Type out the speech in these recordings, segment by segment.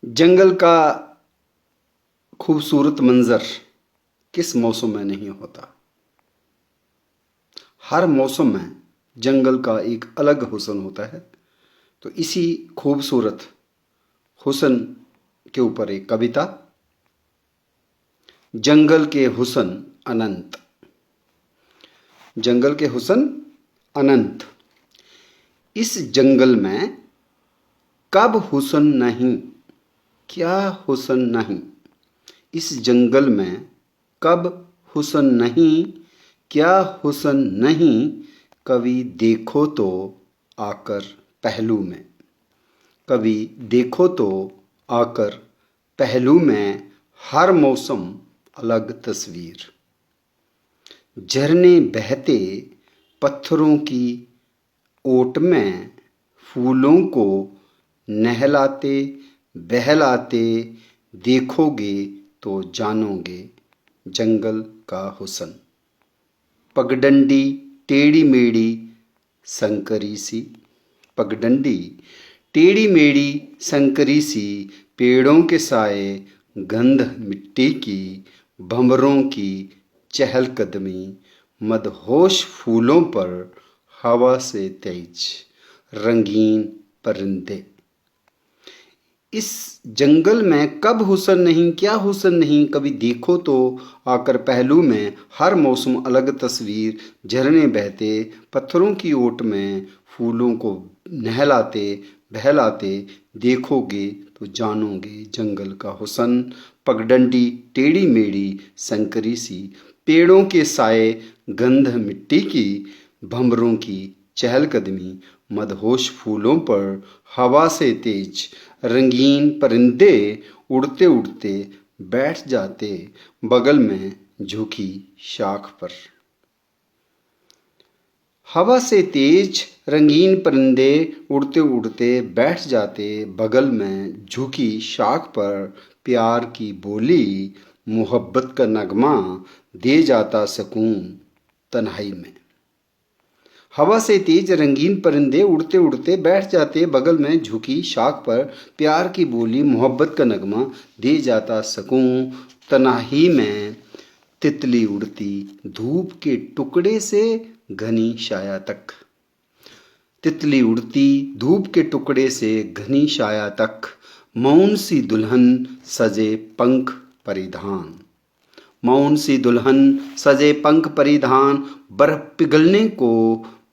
जंगल का खूबसूरत मंजर किस मौसम में नहीं होता। हर मौसम में जंगल का एक अलग हुस्न होता है। तो इसी खूबसूरत हुस्न के ऊपर एक कविता। जंगल के हुस्न अनंत। जंगल के हुस्न अनंत। इस जंगल में कब हुस्न नहीं, क्या हुस्न नहीं। इस जंगल में कब हुस्न नहीं, क्या हुस्न नहीं। कभी देखो तो आकर पहलू में। कभी देखो तो आकर पहलू में। हर मौसम अलग तस्वीर। झरने बहते पत्थरों की ओट में, फूलों को नहलाते बहलाते। देखोगे तो जानोगे जंगल का हुस्न। पगडंडी टेढ़ी मेढ़ी संकरी सी। पगडंडी टेढ़ी मेढ़ी संकरी सी। पेड़ों के साए, गंध मिट्टी की, भंवरों की चहलकदमी। मदहोश फूलों पर हवा से तेज रंगीन परिंदे। इस जंगल में कब हुस्न नहीं, क्या हुस्न नहीं। कभी देखो तो आकर पहलू में। हर मौसम अलग तस्वीर। झरने बहते पत्थरों की ओट में, फूलों को नहलाते बहलाते। देखोगे तो जानोगे जंगल का हुस्न। पगडंडी टेढ़ी मेढ़ी संकरी सी। पेड़ों के साए, गंध मिट्टी की, भंवरों की चहलकदमी। मदहोश फूलों पर हवा से तेज रंगीन परिंदे। उड़ते उड़ते बैठ जाते बगल में झुकी शाख पर। हवा से तेज रंगीन परिंदे उड़ते उड़ते बैठ जाते बगल में झुकी शाख पर। प्यार की बोली, मोहब्बत का नगमा दे जाता सकून तन्हाई में। हवा से तेज रंगीन परिंदे उड़ते उड़ते बैठ जाते बगल में झुकी शाख पर। प्यार की बोली, मोहब्बत का नगमा दे जाता सकूं तन्हाई में। तितली उड़ती धूप के टुकड़े से घनी छाया तक। तितली उड़ती धूप के टुकड़े से घनी छाया तक। मौन सी दुल्हन सजे पंख परिधान। मौन सी दुल्हन सजे पंख परिधान। बर्फ पिघलने को,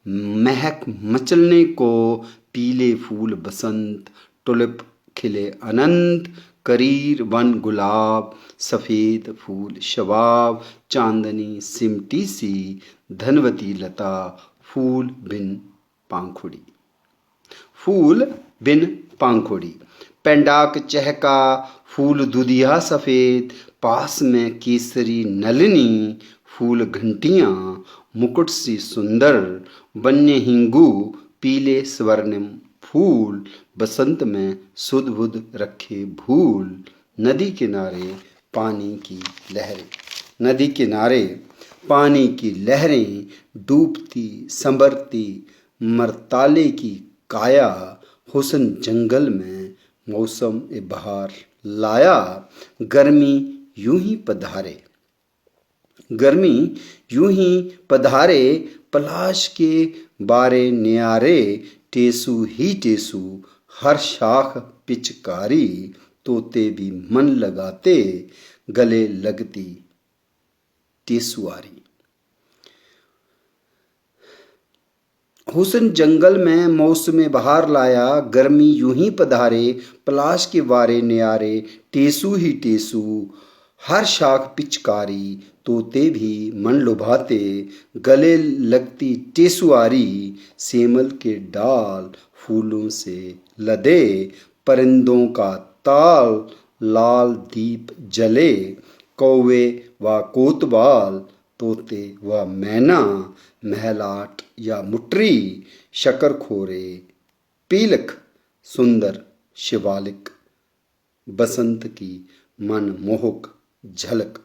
महक मचलने को। पीले फूल बसंत, टुलिप खिले अनंत। करीर वन गुलाब, सफेद फूल शबाब। चांदनी सिमटी सी, धनवती लता। फूल बिन पांखुड़ी। फूल बिन पांखुड़ी। पेंडाक चहका, फूल दुधिया सफेद। पास में केसरी नलिनी, फूल घंटियां मुकुट सी सुंदर। वन्य हिंगू पीले स्वर्णिम फूल। बसंत में सुध बुध रखे भूल। नदी किनारे पानी की लहरें। नदी किनारे पानी की लहरें डूबती संभरती मरताले की काया। हुस्न जंगल में मौसम ए बहार लाया। गर्मी यूं ही पधारे। गर्मी यूं ही पधारे, पलाश के बारे न्यारे। टेसू ही टेसू हर शाख पिचकारी। तोते भी मन लगाते, गले लगती टेसुआरी। हुस्न जंगल में मौसम बहार लाया। गर्मी यूं ही पधारे, पलाश के वारे न्यारे। टेसू ही टेसू हर शाख पिचकारी। तोते भी मन लुभाते, गले लगती टेसुआरी। सेमल के डाल फूलों से लदे, परिंदों का ताल लाल दीप जले। कौवे व कोतवाल, तोते व मैना। महलाट या मुटरी, शकरखोरे पीलक सुंदर शिवालिक। बसंत की मनमोहक झलक।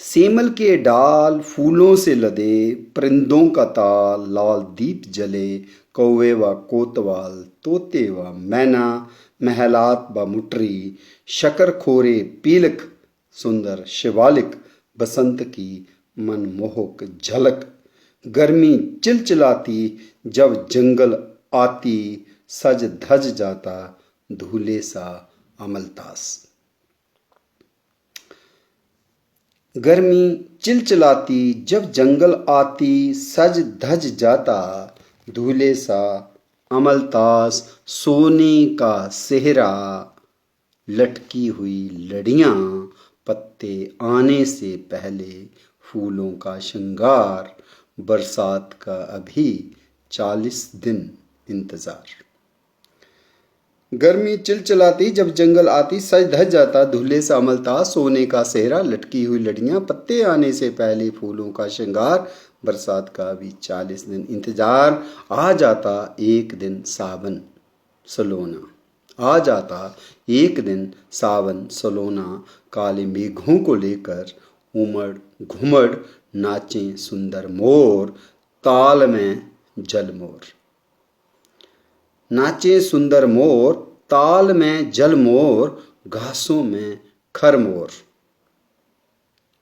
सेमल के डाल फूलों से लदे, परिंदों का ताल लाल दीप जले। कौवे व कोतवाल, तोते व मैना, महलात व मुटरी, शकर खोरे पीलक, सुंदर शिवालिक, बसंत की मनमोहक झलक, गर्मी चिलचिलाती जब जंगल आती, सज धज जाता धूले सा अमलतास। गर्मी चिलचिलाती जब जंगल आती, सज धज जाता धूले सा अमलतास। सोने का सेहरा, लटकी हुई लड़ियां, पत्ते आने से पहले फूलों का श्रृंगार, बरसात का अभी 40 दिन इंतजार। गर्मी चिलचिलाती जब जंगल आती, सज धज जाता धुले सा अमलता। सोने का सेहरा, लटकी हुई लड़ियां, पत्ते आने से पहले फूलों का श्रृंगार, बरसात का भी 40 दिन इंतजार। आ जाता एक दिन सावन सलोना, आ जाता एक दिन सावन सलोना, काले मेघों को लेकर उमड़ घुमड़ नाचे सुंदर मोर, ताल में जलमोर। नाचे सुंदर मोर, ताल में जलमोर, घासों में खरमोर।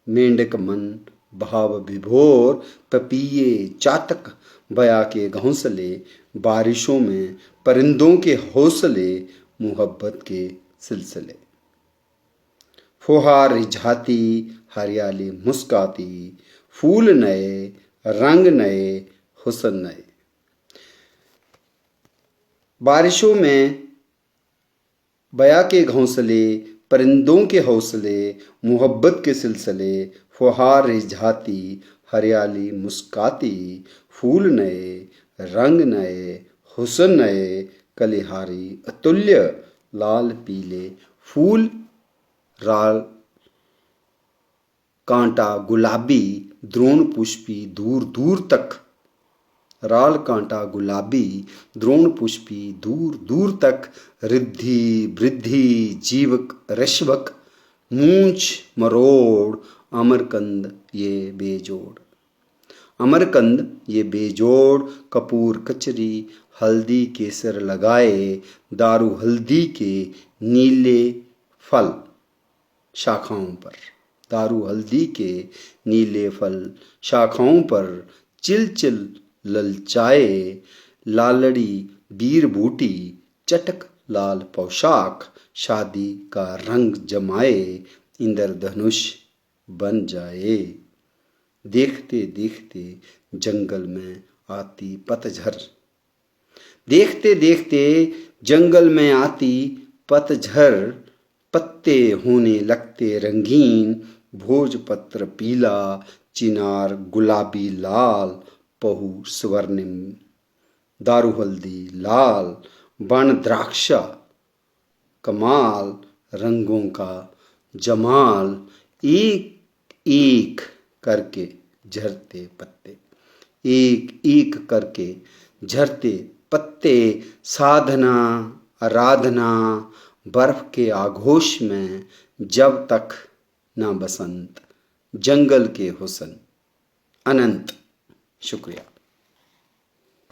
मेंढक मन भाव विभोर, पपीये चातक बया के घोंसले, बारिशों में परिंदों के हौसले, मोहब्बत के सिलसिले। फुहार रिझाती, हरियाली मुस्काती, फूल नए, रंग नए, हुस्न नए। बारिशों में बया के घोंसले, परिंदों के हौसले, मोहब्बत के सिलसिले। फुहार रिझाती, हरियाली मुस्काती, फूल नए, रंग नए, हुस्न नए। कलिहारी अतुल्य, लाल पीले फूल, राल कांटा गुलाबी, द्रोण पुष्पी दूर दूर तक। राल कांटा गुलाबी, द्रोण पुष्पी दूर दूर तक। रिद्धि वृद्धि जीवक ऋषभक, मूंछ मरोड़, अमरकंद ये बेजोड़। अमरकंद ये बेजोड़, कपूर कचरी, हल्दी केसर लगाए, दारू हल्दी के नीले फल शाखाओं पर। दारू हल्दी के नीले फल शाखाओं पर, चिल चिल ललचाए। लालड़ी बीर बूटी, चटक लाल पोशाक, शादी का रंग जमाए, इंद्रधनुष बन जाए। देखते देखते जंगल में आती पतझर, देखते देखते जंगल में आती पतझर। पत्ते होने लगते रंगीन, भोजपत्र पीला, चिनार गुलाबी लाल, पहू स्वर्णिम, दारू हल्दी लाल, बन द्राक्षा कमाल, रंगों का जमाल। एक एक करके झरते पत्ते, एक एक करके झरते पत्ते। साधना आराधना बर्फ के आगोश में, जब तक न बसंत, जंगल के हुस्न अनंत। शुक्रिया।